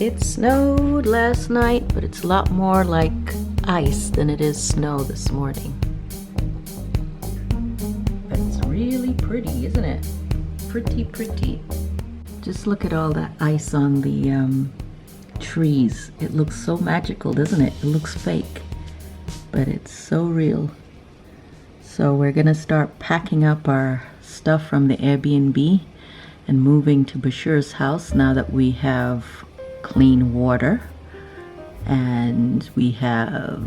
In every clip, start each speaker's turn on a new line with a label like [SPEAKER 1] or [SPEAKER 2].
[SPEAKER 1] It snowed last night, but it's a lot more like ice than it is snow this morning. But it's really pretty, isn't it? Pretty, pretty. Just look at all that ice on the trees. It looks so magical, doesn't it? It looks fake, but it's so real. So we're gonna start packing up our stuff from the Airbnb and moving to Bashir's house now that we have clean water and we have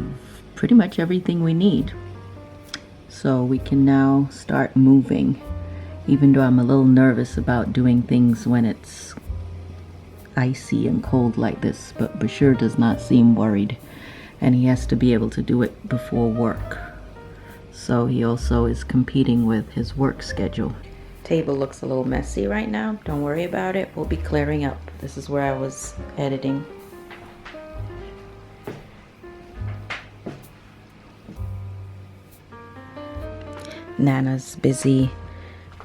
[SPEAKER 1] pretty much everything we need. So we can now start moving, even though I'm a little nervous about doing things when it's icy and cold like this, but Bashir does not seem worried, and he has to be able to do it before work. So he also is competing with his work schedule. Table looks a little messy right now. Don't worry about it. We'll be clearing up. This is where I was editing. Nana's busy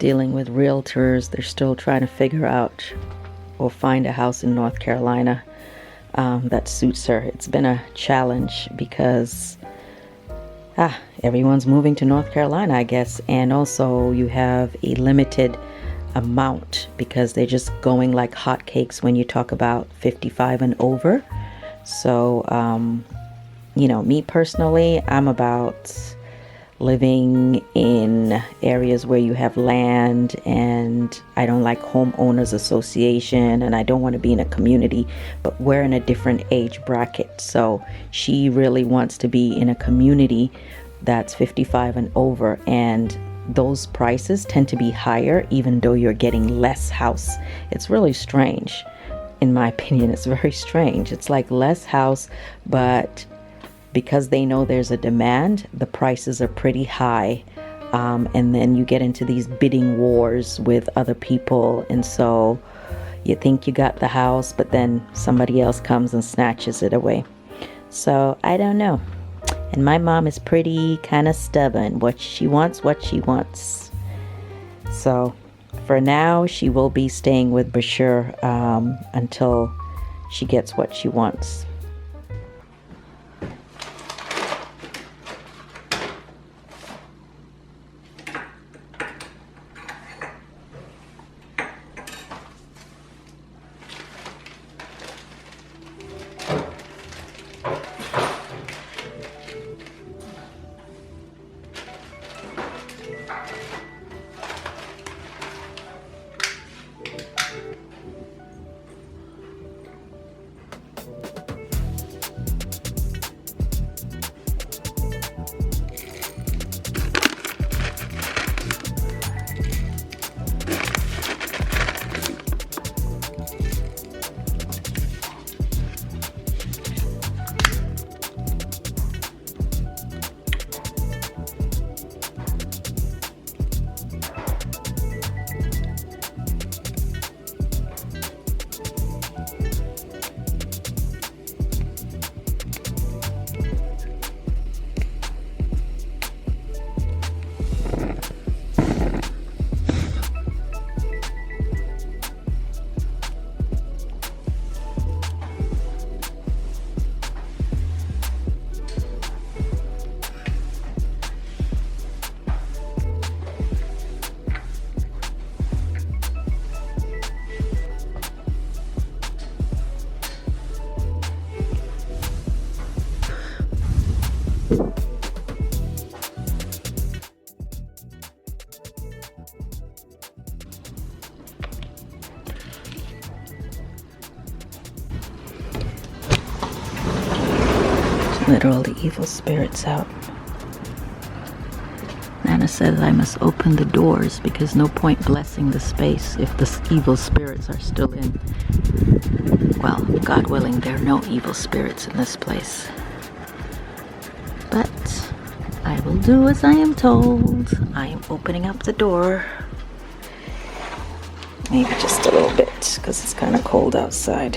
[SPEAKER 1] dealing with realtors. They're still trying to figure out or find a house in North Carolina that suits her. It's been a challenge because everyone's moving to North Carolina, I guess, and also you have a limited amount because they're just going like hotcakes when you talk about 55 and over. So you know, me personally, I'm about living in areas where you have land, and I don't like homeowners association, and I don't want to be in a community, but we're in a different age bracket. So she really wants to be in a community that's 55 and over, and those prices tend to be higher even though you're getting less house. It's really strange. In my opinion, it's very strange. It's like less house, but because they know there's a demand, the prices are pretty high. And then you get into these bidding wars with other people. And so you think you got the house, but then somebody else comes and snatches it away. So I don't know. And my mom is pretty kind of stubborn. What she wants. So for now, she will be staying with Bashir until she gets what she wants. Let all the evil spirits out. Nana says I must open the doors because no point blessing the space if the evil spirits are still in. Well, God willing, there are no evil spirits in this place. But I will do as I am told. I am opening up the door. Maybe just a little bit because it's kind of cold outside.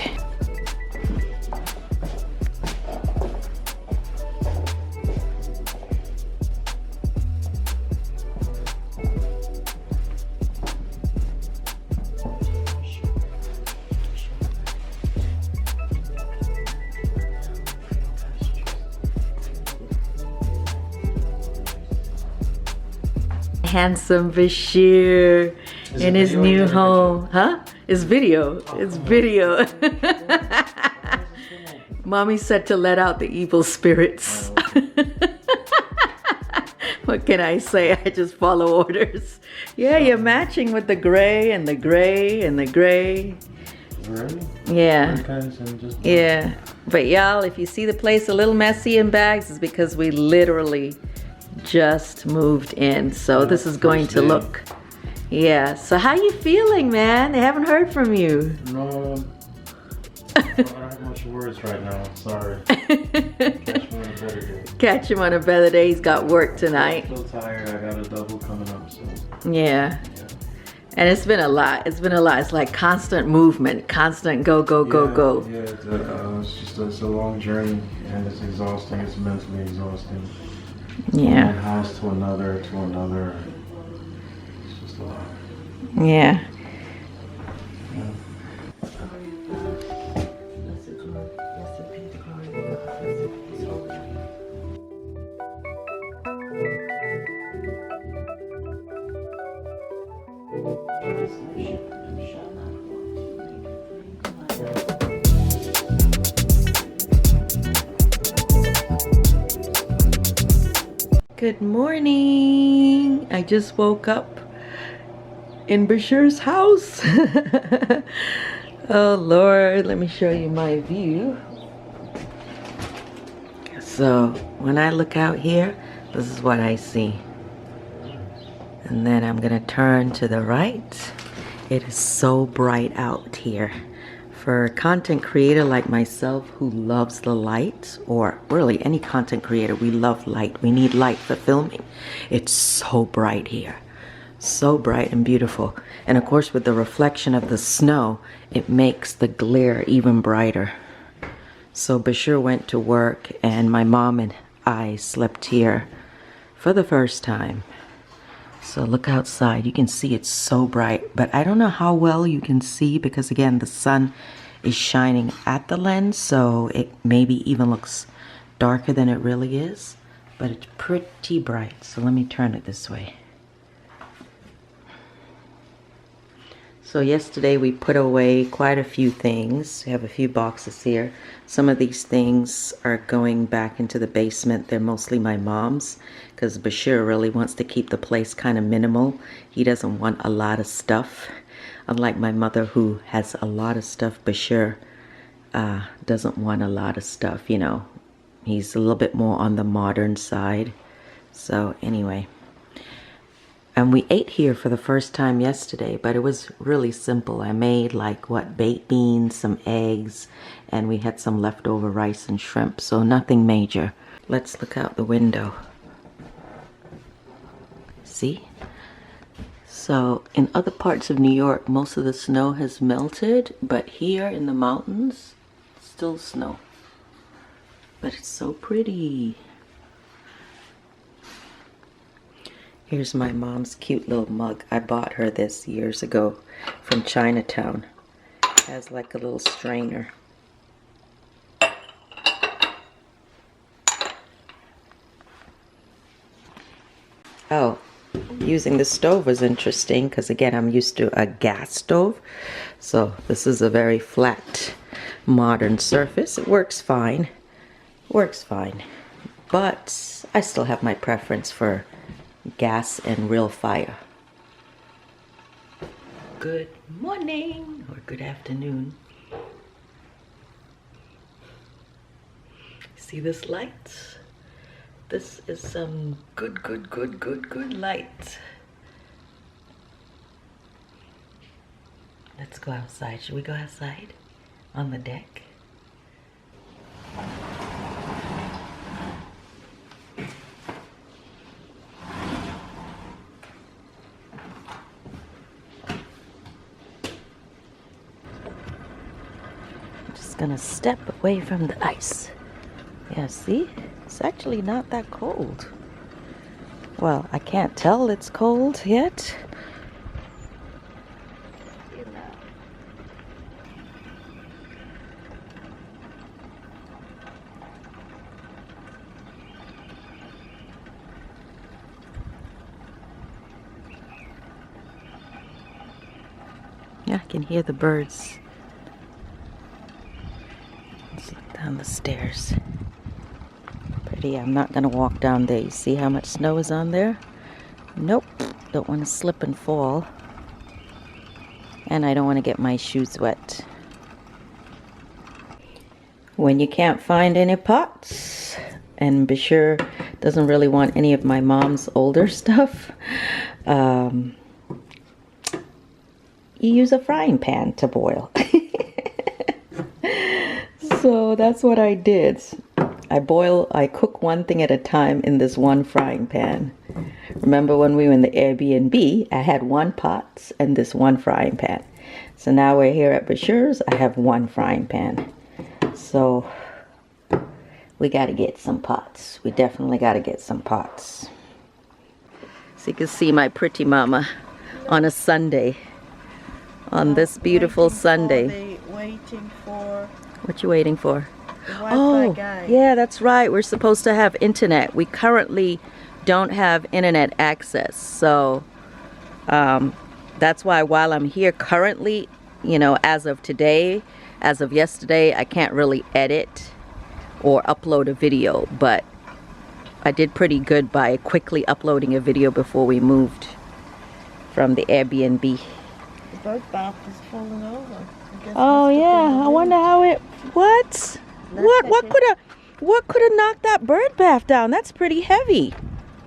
[SPEAKER 1] handsome Bashir in his new home. Huh? It's video. It's video. Mommy said to let out the evil spirits. What can I say? I just follow orders. Yeah, you're matching with the gray and the gray and the gray.
[SPEAKER 2] Really?
[SPEAKER 1] Yeah. Yeah. But y'all, if you see the place a little messy in bags, it's because we literally just moved in. So this is going to look. Yeah. So how you feeling, man? They haven't heard from you.
[SPEAKER 2] No. I don't have much words right now. Sorry. Catch me on a better day.
[SPEAKER 1] Catch him on a better day. He's got work tonight.
[SPEAKER 2] I'm so tired. I got a double coming up. So.
[SPEAKER 1] Yeah. And it's been a lot. It's been a lot. It's like constant movement, constant go, go, go, go.
[SPEAKER 2] Yeah, it's a long journey, and it's exhausting. It's mentally exhausting.
[SPEAKER 1] Yeah.
[SPEAKER 2] From one house to another to another. It's just a lot.
[SPEAKER 1] Yeah. Good morning. I just woke up in Bashir's house. Oh Lord, let me show you my view. So when I look out here, this is what I see. And then I'm gonna turn to the right. It is so bright out here. For a content creator like myself who loves the light, or really any content creator, we love light. We need light for filming. It's so bright here. So bright and beautiful. And of course with the reflection of the snow, it makes the glare even brighter. So Bashir went to work and my mom and I slept here for the first time. So look outside, you can see it's so bright, but I don't know how well you can see because again, the sun is shining at the lens, so it maybe even looks darker than it really is, but it's pretty bright. So let me turn it this way. So yesterday we put away quite a few things. We have a few boxes here. Some of these things are going back into the basement. They're mostly my mom's because Bashir really wants to keep the place kind of minimal. He doesn't want a lot of stuff. Unlike my mother who has a lot of stuff, Bashir doesn't want a lot of stuff, you know. He's a little bit more on the modern side. So anyway. And we ate here for the first time yesterday, but it was really simple. I made like baked beans, some eggs, and we had some leftover rice and shrimp, so nothing major. Let's look out the window. See? So in other parts of New York, most of the snow has melted, but here in the mountains, still snow. But it's so pretty. Here's my mom's cute little mug. I bought her this years ago from Chinatown. It has like a little strainer. Oh, using the stove was interesting because again, I'm used to a gas stove. So this is a very flat, modern surface. It works fine. Works fine. But I still have my preference for gas and real fire. Good morning or good afternoon. See this light? This is some good light. Let's go outside. Should we go outside on the deck? Gonna step away from the ice. Yeah, see? It's actually not that cold. Well, I can't tell it's cold yet. can hear the birds. Let's look down the stairs. Pretty. I'm not going to walk down there. You see how much snow is on there? Nope. Don't want to slip and fall. And I don't want to get my shoes wet. When you can't find any pots, and Bashir doesn't really want any of my mom's older stuff, you use a frying pan to boil. So that's what I did. I cook one thing at a time in this one frying pan. Remember when we were in the Airbnb, I had one pot and this one frying pan. So now we're here at Bashir's, I have one frying pan. So we got to get some pots. We definitely got to get some pots. So you can see my pretty mama on a Sunday. On this beautiful Sunday.
[SPEAKER 3] Waiting for...
[SPEAKER 1] What you waiting for?
[SPEAKER 3] The Wi-Fi
[SPEAKER 1] Oh,
[SPEAKER 3] guy.
[SPEAKER 1] yeah, that's right. We're supposed to have internet. We currently don't have internet access. So that's why while I'm here currently, you know, as of today, as of yesterday, I can't really edit or upload a video. But I did pretty good by quickly uploading a video before we moved from the Airbnb.
[SPEAKER 3] The bird bath is falling over. I guess
[SPEAKER 1] Oh
[SPEAKER 3] must have
[SPEAKER 1] yeah,
[SPEAKER 3] been the
[SPEAKER 1] I wonder
[SPEAKER 3] wind.
[SPEAKER 1] how it. What? What could have knocked that bird bath down? That's pretty heavy.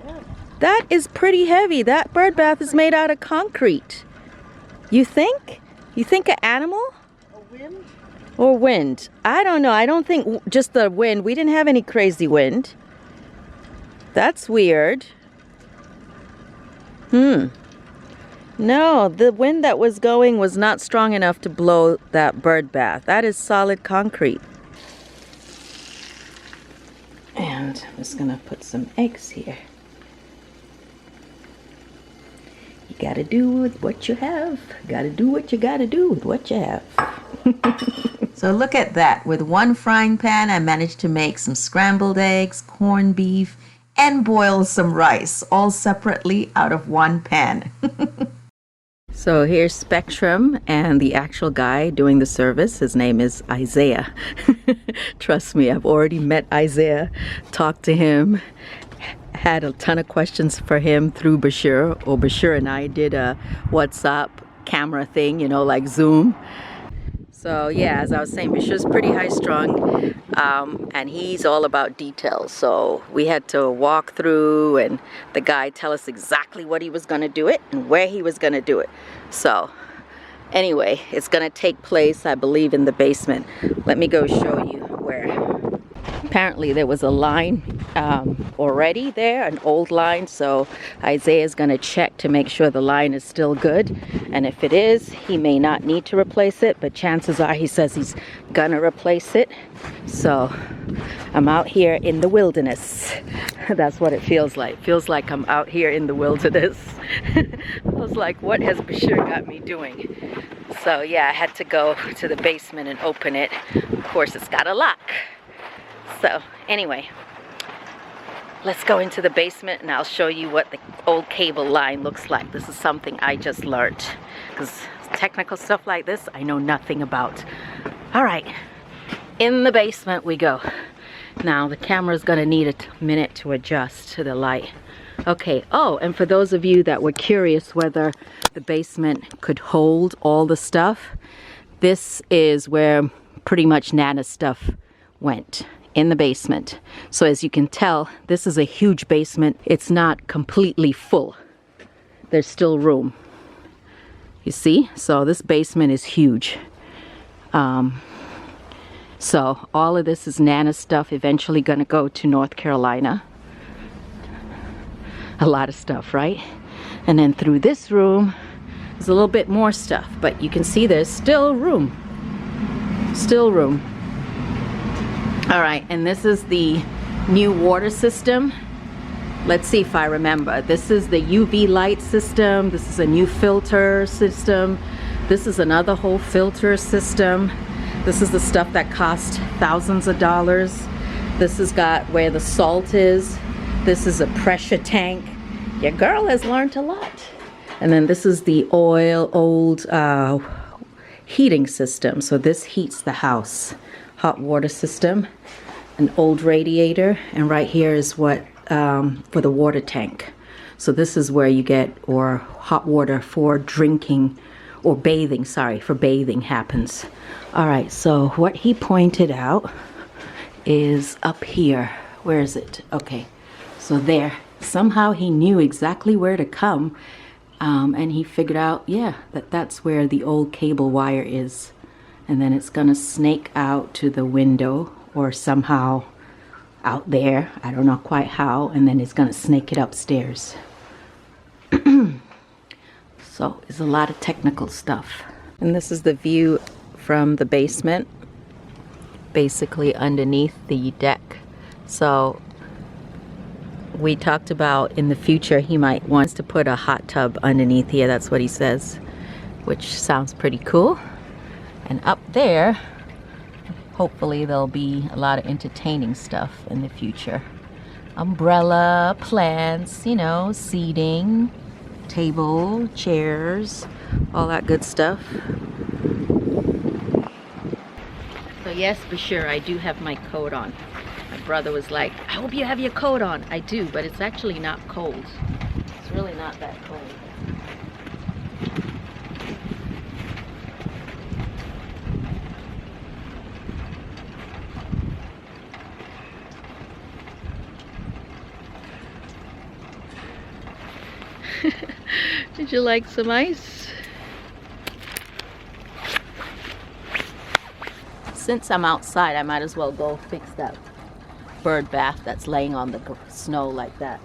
[SPEAKER 3] Yeah.
[SPEAKER 1] That is pretty heavy. That bird bath is made out of concrete. You think? You think an animal
[SPEAKER 3] A wind?
[SPEAKER 1] or wind? I don't know. I don't think just the wind. We didn't have any crazy wind. That's weird. No, the wind that was going was not strong enough to blow that bird bath. That is solid concrete. And I'm just gonna put some eggs here. You gotta do with what you have. Gotta do what you gotta do with what you have. So look at that. With one frying pan, I managed to make some scrambled eggs, corned beef, and boil some rice, all separately out of one pan. So here's Spectrum and the actual guy doing the service. His name is Isaiah. Trust me, I've already met Isaiah, talked to him, had a ton of questions for him through Bashir, or Bashir and I did a WhatsApp camera thing, you know, like Zoom. So yeah, as I was saying, Bashir's pretty high strung, and he's all about details. So we had to walk through and the guy tell us exactly what he was gonna do it and where he was gonna do it. So anyway, it's gonna take place, I believe, in the basement. Let me go show you where. Apparently there was a line already there, an old line, so Isaiah's gonna check to make sure the line is still good, and if it is, he may not need to replace it, but chances are he says he's gonna replace it. So I'm out here in the wilderness. That's what it feels like. Feels like I'm out here in the wilderness. I was like, what has Bashir got me doing? So yeah, I had to go to the basement and open it. Of course, it's got a lock. So anyway, let's go into the basement and I'll show you what the old cable line looks like. This is something I just learned, because technical stuff like this I know nothing about. All right, in the basement we go. Now the camera's gonna need a minute to adjust to the light. Okay, oh, and for those of you that were curious whether the basement could hold all the stuff, this is where pretty much Nana's stuff went, in the basement. So as you can tell, this is a huge basement. It's not completely full. There's still room. You see? So this basement is huge. So all of this is Nana's stuff, eventually gonna go to North Carolina. A lot of stuff, right? And then through this room, there's a little bit more stuff, but you can see there's still room. Still room. All right, and this is the new water system. Let's see if I remember. This is the UV light system. This is a new filter system. This is another whole filter system. This is the stuff that cost thousands of dollars. This has got where the salt is. This is a pressure tank. Your girl has learned a lot. And then this is the old heating system. So this heats the house. Hot water system, an old radiator, and right here is what for the water tank. So this is where you get or hot water for drinking or bathing, sorry, for bathing happens. All right, so what he pointed out is up here. Where is it? Okay, so there. Somehow he knew exactly where to come, and he figured out, yeah, that's where the old cable wire is. And then it's gonna snake out to the window or somehow out there. I don't know quite how. And then it's gonna snake it upstairs. So it's a lot of technical stuff. And this is the view from the basement, basically underneath the deck. So we talked about in the future he might want to put a hot tub underneath here. That's what he says, which sounds pretty cool. And up there, hopefully there'll be a lot of entertaining stuff in the future. Umbrella, plants, you know, seating, table, chairs, all that good stuff. So yes, Bashir, I do have my coat on. My brother was like, I hope you have your coat on. I do, but it's actually not cold. It's really not that cold. Did you like some ice? Since I'm outside, I might as well go fix that bird bath that's laying on the snow like that.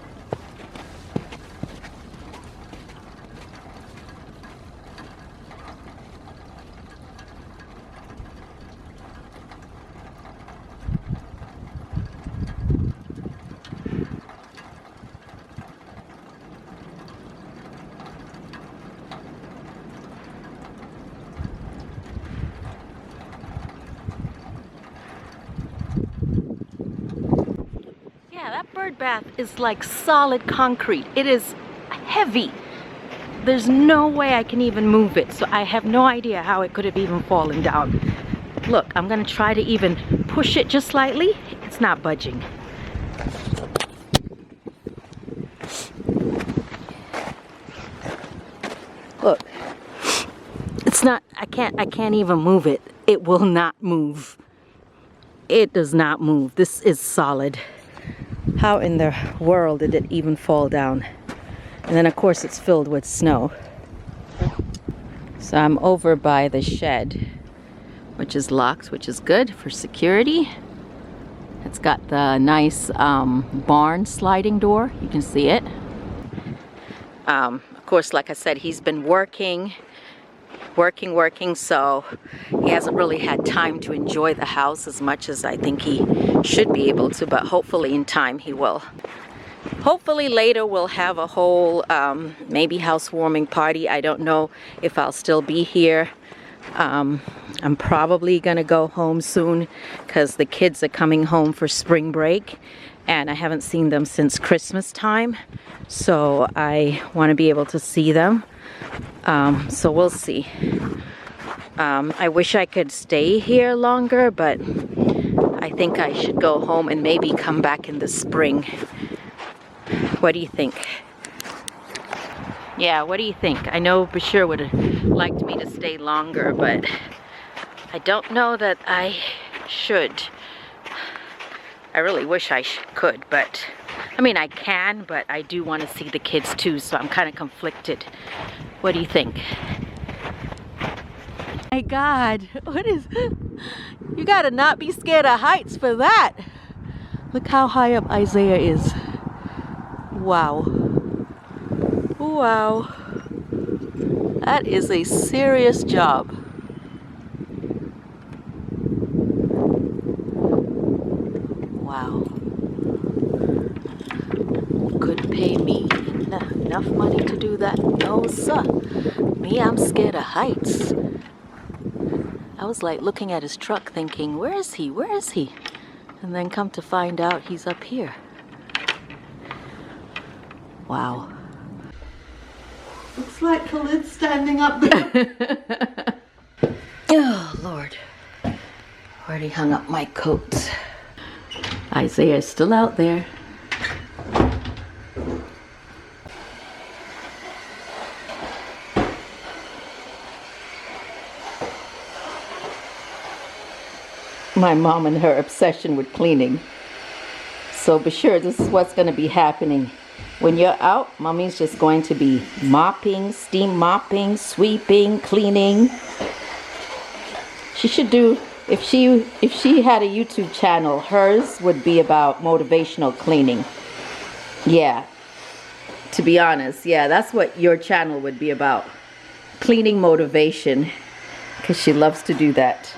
[SPEAKER 1] That bird bath is like solid concrete. It is heavy. There's no way I can even move it. So I have no idea how it could have even fallen down. Look, I'm gonna try to even push it just slightly. It's not budging. Look, it's not, I can't even move it. It will not move. It does not move. This is solid. How in the world did it even fall down? And then of course it's filled with snow. So I'm over by the shed, which is locked, which is good for security. It's got the nice barn sliding door. You can see it. Of course, like I said, he's been working, so he hasn't really had time to enjoy the house as much as I think he should be able to, but hopefully in time he will. Hopefully later we'll have a whole maybe housewarming party. I don't know if I'll still be here. I'm probably gonna go home soon because the kids are coming home for spring break and I haven't seen them since Christmas time, so I want to be able to see them. So we'll see. I wish I could stay here longer, but I think I should go home and maybe come back in the spring. What do you think? Yeah, what do you think? I know Bashir would have liked me to stay longer, but I don't know that I should. I really wish I could, but I mean I can, but I do want to see the kids too, so I'm kind of conflicted. What do you think? My God, what is, you gotta not be scared of heights for that. Look how high up Isaiah is. Wow. Wow. That is a serious job. Wow. Couldn't pay me enough money to do that. No, sir. Me, I'm scared of heights. I was like looking at his truck thinking, where is he? Where is he? And then come to find out he's up here. Wow. Looks like Khalid's standing up there. Oh, Lord. Already hung up my coat. Isaiah's still out there. My mom and her obsession with cleaning. So Bashir, this is what's going to be happening. When you're out, mommy's just going to be mopping, steam mopping, sweeping, cleaning. She should do, if she had a YouTube channel, hers would be about motivational cleaning. Yeah, to be honest, yeah, that's what your channel would be about. Cleaning motivation, because she loves to do that.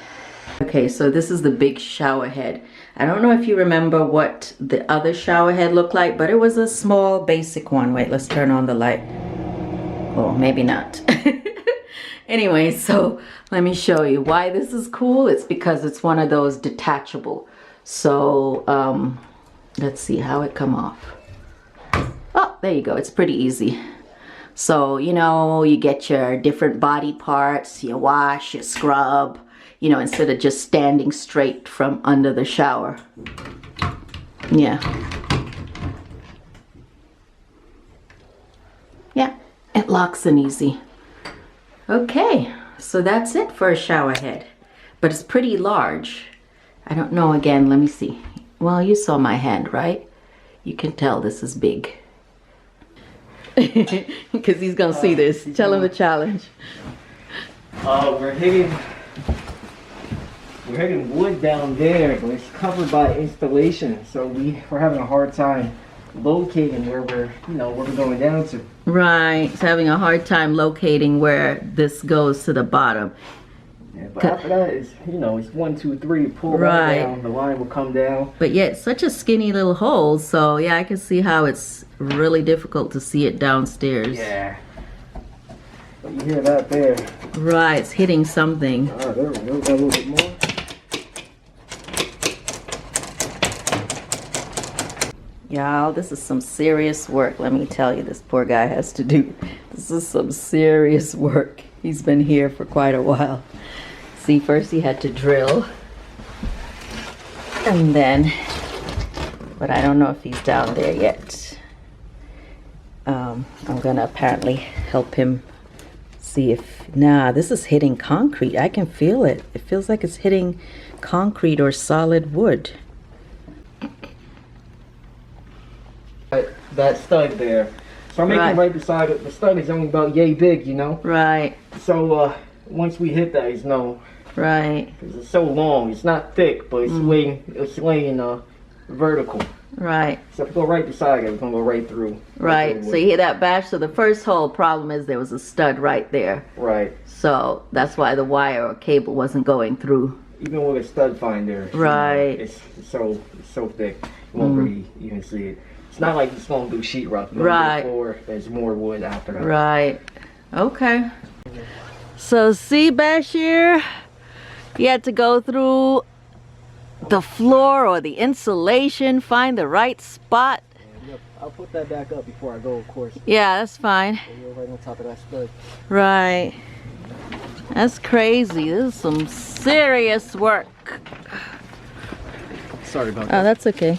[SPEAKER 1] Okay, so this is the big shower head. I don't know if you remember what the other shower head looked like, but it was a small basic one. Wait, let's turn on the light. Oh, maybe not. Anyway, so let me show you why this is cool. It's because it's one of those detachable. So let's see how it come off. Oh, there you go. It's pretty easy. So, you know, you get your different body parts, you wash, you scrub, you know, instead of just standing straight from under the shower. Yeah. Yeah, it locks in easy. Okay, so that's it for a shower head. But it's pretty large. I don't know, again, let me see. Well, you saw my hand, right? You can tell this is big. Because he's gonna see this. Tell him the challenge.
[SPEAKER 4] We're hitting wood down there, but it's covered by installation, so we're having a hard time locating where we're going down to.
[SPEAKER 1] Right, it's having a hard time locating where this goes to the bottom.
[SPEAKER 4] Yeah, but after that is, it's 1, 2, 3, pull
[SPEAKER 1] Right.
[SPEAKER 4] that down, the line will come down.
[SPEAKER 1] But yet, such a skinny little hole, so yeah, I can see how it's really difficult to see it downstairs.
[SPEAKER 4] Yeah. But you hear that there.
[SPEAKER 1] Right, it's hitting something.
[SPEAKER 4] Ah, there we go, got a little bit more.
[SPEAKER 1] Y'all, this is some serious work. Let me tell you, this poor guy has to do. This is some serious work. He's been here for quite a while. See, first he had to drill. And then, but I don't know if he's down there yet. I'm gonna apparently help him see if, nah, this is hitting concrete. I can feel it. It feels like it's hitting concrete or solid wood.
[SPEAKER 4] That stud there. So I'm making right beside it. The stud is only about yay big,
[SPEAKER 1] Right,
[SPEAKER 4] So once we hit that, it's no.
[SPEAKER 1] right,
[SPEAKER 4] Because it's so long. It's not thick, but it's laying vertical.
[SPEAKER 1] right.
[SPEAKER 4] So if we go right beside it, we're gonna go right through.
[SPEAKER 1] Right, so you hear that bash? So the first whole problem is there was a stud right there.
[SPEAKER 4] Right.
[SPEAKER 1] So that's why the wire or cable wasn't going through.
[SPEAKER 4] Even with a stud finder,
[SPEAKER 1] Right.
[SPEAKER 4] it's so thick, you won't really even see it. It's not like it's going to do sheetrock.
[SPEAKER 1] Right.
[SPEAKER 4] There's more wood after that.
[SPEAKER 1] Right. Okay. So see, Bashir, you had to go through the floor or the insulation, find the right spot.
[SPEAKER 4] Yep. I'll put that back up before I go, of course.
[SPEAKER 1] Yeah, that's fine.
[SPEAKER 4] You're right on top of that stud.
[SPEAKER 1] Right. That's crazy. This is some serious work.
[SPEAKER 4] Sorry about
[SPEAKER 1] Oh,
[SPEAKER 4] that.
[SPEAKER 1] that's okay.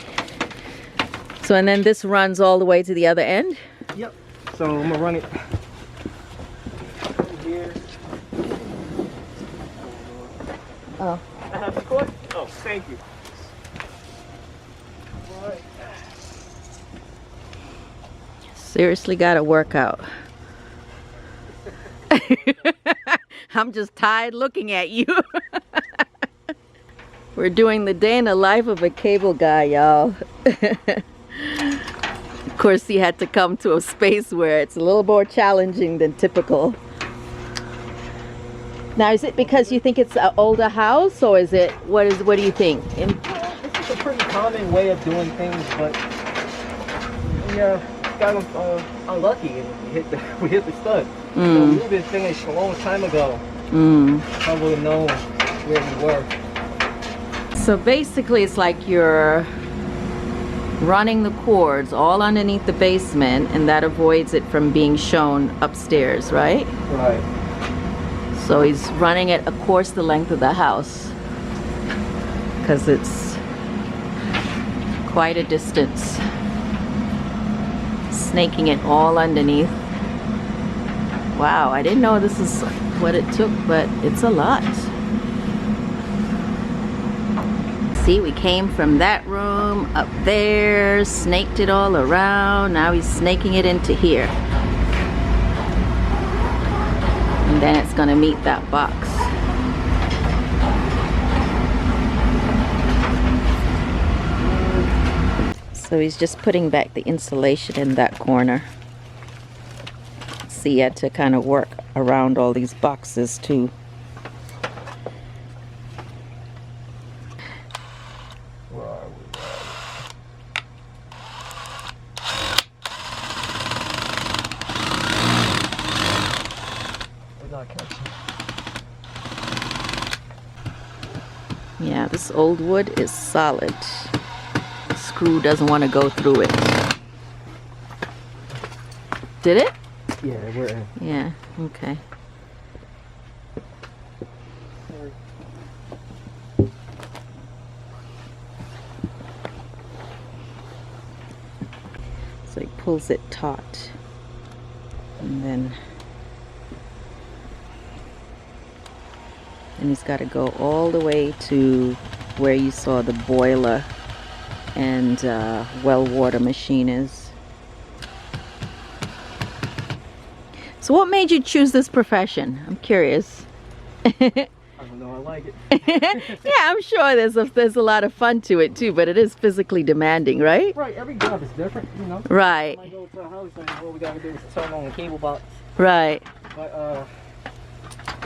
[SPEAKER 1] So, and then this runs all the way to the other end?
[SPEAKER 4] Yep. So I'm going to run it here.
[SPEAKER 1] Oh.
[SPEAKER 4] I have the cord? Oh, thank you. Right.
[SPEAKER 1] Seriously got to work out. I'm just tired looking at you. We're doing the day in the life of a cable guy, y'all. Of course, he had to come to a space where it's a little more challenging than typical. Now, is it because you think it's an older house, or is it, what do you think?
[SPEAKER 4] This is a pretty common way of doing things, but yeah, got unlucky and we hit the stud. So we would have been finished a long time ago. I would have known where we were.
[SPEAKER 1] So basically, it's like you're running the cords all underneath the basement, and that avoids it from being shown upstairs, right?
[SPEAKER 4] Right.
[SPEAKER 1] So he's running it, of course, the length of the house, because it's quite a distance. Snaking it all underneath. Wow, I didn't know this is what it took, but it's a lot. See, we came from that room up there, snaked it all around. Now he's snaking it into here. And then it's gonna meet that box. So he's just putting back the insulation in that corner. See, he had to kind of work around all these boxes too.
[SPEAKER 4] Where are we? We're not catching.
[SPEAKER 1] Yeah, this old wood is solid. The screw doesn't want to go through it. Did it?
[SPEAKER 4] Yeah, we're in.
[SPEAKER 1] Yeah, okay. So he pulls it taut, and then he's got to go all the way to where you saw the boiler and well water machine is. So what made you choose this profession? I'm curious.
[SPEAKER 4] I don't know, I like it.
[SPEAKER 1] Yeah, I'm sure there's a lot of fun to it too, but it is physically demanding, right?
[SPEAKER 4] Right, every job is different, you know.
[SPEAKER 1] Right.
[SPEAKER 4] When I go to a house and all we gotta do is turn on the cable box.
[SPEAKER 1] Right.
[SPEAKER 4] But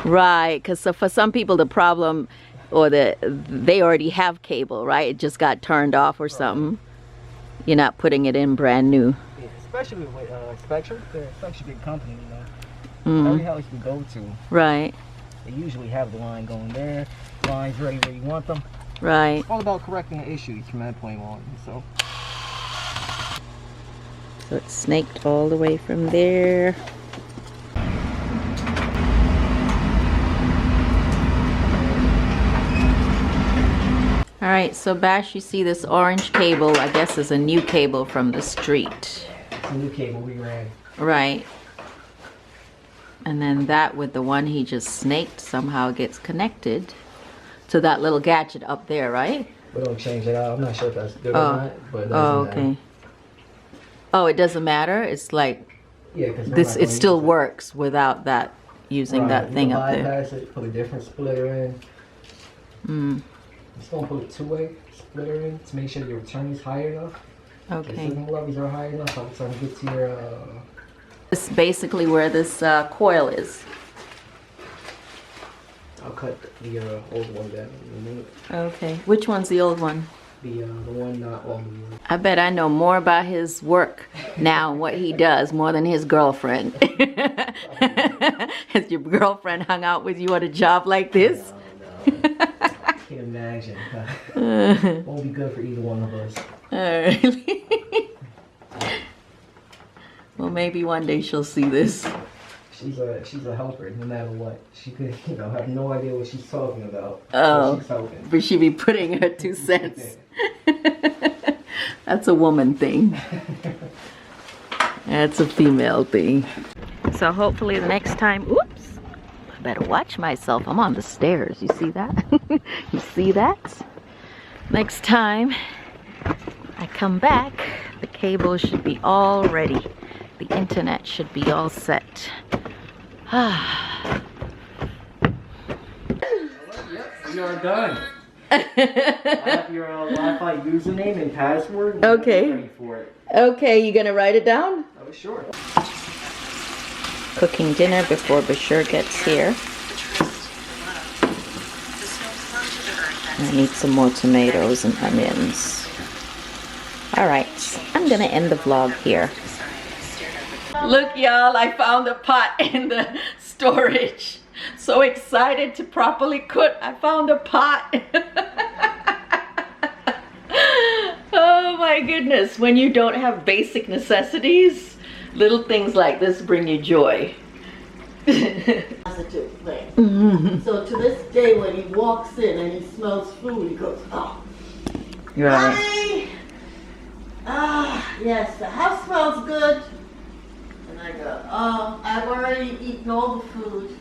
[SPEAKER 1] Right, because so for some people the problem, or they already have cable, right? It just got turned off or something. You're not putting it in brand new.
[SPEAKER 4] yeah, especially with Spectrum, they're such a big company, you know.
[SPEAKER 1] Mm.
[SPEAKER 4] Every house you go to,
[SPEAKER 1] Right,
[SPEAKER 4] they usually have the line going there, lines ready where you want them.
[SPEAKER 1] right.
[SPEAKER 4] It's all about correcting the issues from that point on. So
[SPEAKER 1] it's snaked all the way from there. All right, so Bash, you see this orange cable, I guess is a new cable from the street.
[SPEAKER 4] it's a new cable we ran.
[SPEAKER 1] Right. And then that with the one he just snaked somehow gets connected to that little gadget up there, right?
[SPEAKER 4] We don't change it out. I'm not sure if that's good
[SPEAKER 1] Oh.
[SPEAKER 4] or not, but it doesn't
[SPEAKER 1] Oh,
[SPEAKER 4] matter.
[SPEAKER 1] okay. Oh, it doesn't matter? It's like
[SPEAKER 4] Yeah, because
[SPEAKER 1] this, it still works without that, using that thing up there.
[SPEAKER 4] Bypass it, put a different splitter in.
[SPEAKER 1] Mm,
[SPEAKER 4] Just gonna put a two-way splitter in to make sure your return is high enough.
[SPEAKER 1] okay.
[SPEAKER 4] The levels are high enough by the time you get to your
[SPEAKER 1] This is basically where this coil is.
[SPEAKER 4] I'll cut the old one down in a minute.
[SPEAKER 1] Okay. Which one's the old one?
[SPEAKER 4] The one not on the
[SPEAKER 1] I bet I know more about his work now and what he does more than his girlfriend. Has your girlfriend hung out with you at a job like this?
[SPEAKER 4] No. Can't imagine. Won't be good for either one of us.
[SPEAKER 1] Really? Well, maybe one day she'll see this.
[SPEAKER 4] She's a helper no matter what. She could, have no idea what she's talking about.
[SPEAKER 1] Oh.
[SPEAKER 4] But she's helping.
[SPEAKER 1] But she be putting her 2 cents. That's a woman thing. That's a female thing. So hopefully the next time, oops, I better watch myself. I'm on the stairs. You see that? You see that? Next time I come back, the cable should be all ready. The internet should be all set.
[SPEAKER 4] Yep, we are done. I have your Wi-Fi username and password.
[SPEAKER 1] Okay.
[SPEAKER 4] Ready for it.
[SPEAKER 1] Okay, you gonna write it down?
[SPEAKER 4] Oh, sure.
[SPEAKER 1] Cooking dinner before Bashir gets here. I need some more tomatoes and onions. Alright, I'm gonna end the vlog here. Look y'all, I found a pot in the storage. So excited to properly cook. I found a pot. Oh my goodness, when you don't have basic necessities, little things like this bring you joy.
[SPEAKER 3] Positive thing. So to this day, when he walks in and he smells food, he goes, oh,
[SPEAKER 1] Right.
[SPEAKER 3] honey! Ah, yes, the house smells good. And I go, oh, I've already eaten all the food.